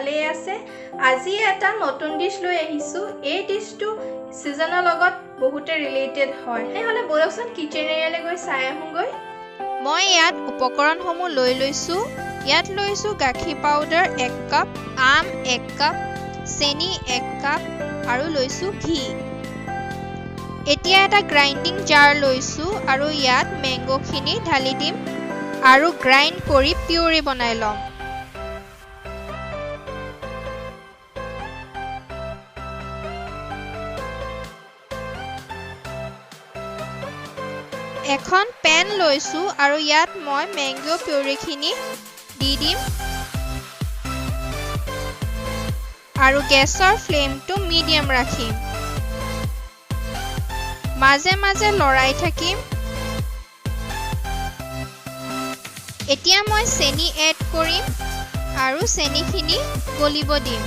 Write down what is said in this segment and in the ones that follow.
ভালেই আছে আজি এটা নতুন ডিশ লৈ আহিছো এই ডিশটো সিজনৰ লগত বহুতে ৰিলেটেড হয় হেহলে বলকচোন কিচেন এৰিয়ালৈ গৈ চাই আহোঁগৈ মই ইয়াত উপকৰণসমূহ লৈ লৈছো ইয়াত লৈছো গাখীৰ পাউডাৰ 1 কাপ আম 1 কাপ চেনি 1 কাপ আৰু লৈছো ঘি এতিয়া এটা গ্ৰাইন্ডিং জাৰ লৈছো আৰু ইয়াত মেংগোখিনি ঢালি দিম আৰু গ্ৰাইন্ড কৰি পিউৰি বনাই লম এখন পেন লৈছো আৰু ইয়াত মই মেংগো পিউৰিখিনি দি দিম আৰু গেছৰ ফ্লেমটো মিডিয়াম ৰাখিম মাজে মাজে লৰাই থাকিম এতিয়া মই চেনি এড কৰিম আৰু চেনিখিনি গলিব দিম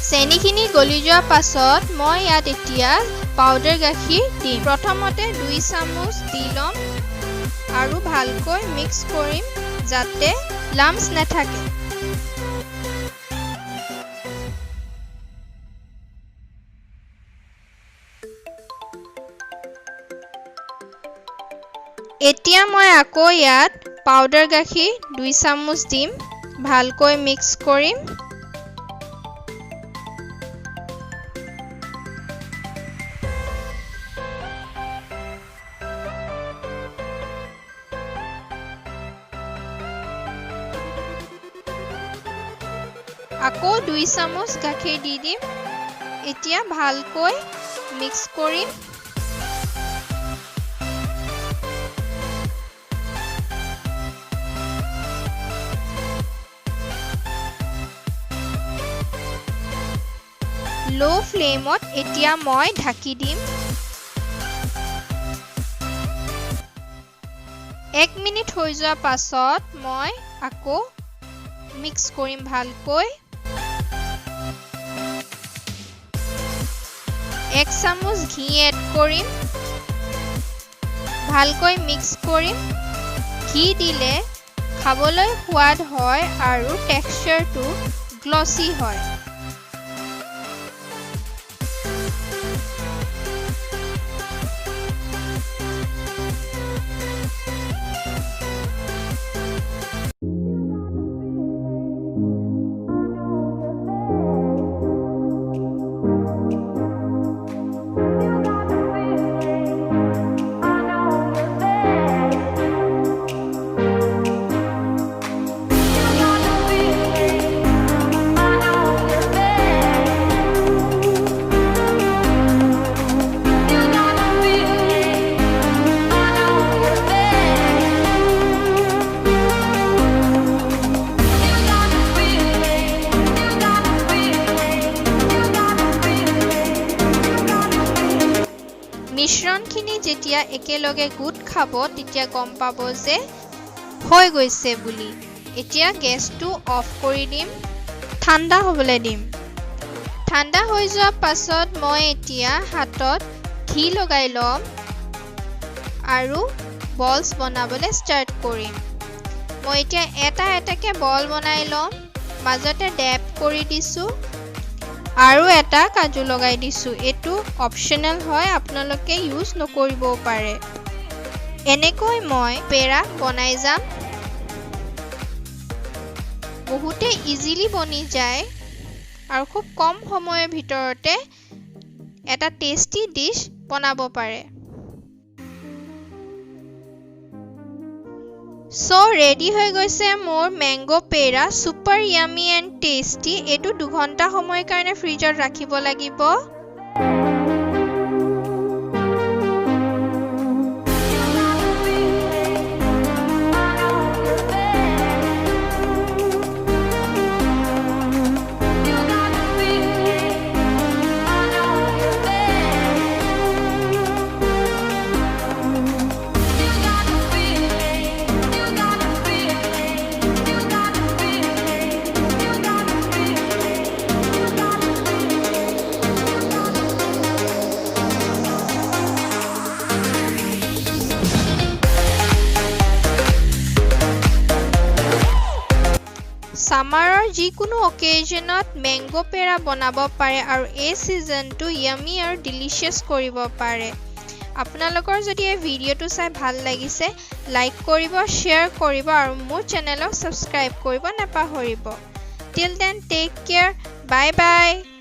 চেনিখিনি গলি যোৱাৰ পাছত মই ইয়াত এতিয়া পাউডাৰ গাখীৰ দিম প্ৰথমতে 2 চামুচ দি লম আৰু ভালকৈ মিক্স কৰিম যাতে লাম্পছ নাথাকে এতিয়া মই আকৌ ইয়াত পাউডাৰ গাখীৰ 2 চামুচ দিম ভালকৈ মিক্স কৰিম আকৌ 2 চামুচ গাখীৰ দি দিম এতিয়া ভালকৈ মিক্স কৰিম লো ফ্লেমত এতিয়া মই ঢাকি দিম 1 মিনিট হৈ যোৱাৰ পাছত মই আকৌ মিক্স কৰিম ভালকৈ 1 চামুচ ঘি এড কৰিম ভালকৈ মিক্স কৰিম ঘি দিলে খাবলৈ সোৱাদ হয় আৰু টেক্সচাৰটো গ্লসি হয় মিশ্ৰণখিনি যেতিয়া একেলগে গুট খাব তেতিয়া গম পাব যে হৈ গৈছে বুলি এতিয়া গেছটো অফ কৰি দিম ঠাণ্ডা হ'বলৈ দিম ঠাণ্ডা হৈ যোৱাৰ পাছত মই এতিয়া হাতত ঘি লগাই লম আৰু বলছ বনাবলৈ ষ্টাৰ্ট কৰিম মই এতিয়া এটা এটাকে বল বনাই লম মাজতে ড্যাপ কৰি দিছো আৰু এটা কাজু লগাই দিছো এটো অপচনেল হয় আপোনালোকে ইউজ নকৰিবও পাৰে এনেকৈ মই পেৰা বনাই যাম বহুতে ইজিলি বনি যায় আৰু খুব কম সময়ৰ ভিতৰতে এটা টেস্টি ডিশ বনাব পাৰে So ready হৈ গৈছে মোৰ ম্যাঙ্গো পেৰা সুপাৰ ইয়ামি এণ্ড টেস্টি এটো 2 ঘণ্টা সময়ৰ কাৰণে ফ্ৰিজত ৰাখিব লাগিব সামাৰৰ যিকোনো অকেজনত মেংগো পেৰা বনাব পাৰে আৰু এই সিজনটো ইয়ামি আৰু ডিলিচিয়াছ কৰিব পাৰে আপোনালোকৰ যদি এই ভিডিঅ'টো চাই ভাল লাগিছে লাইক কৰিব শ্বেয়াৰ কৰিব আৰু মোৰ চেনেলক সাবস্ক্ৰাইব কৰিব নাপাহৰিব till then take care bye বাই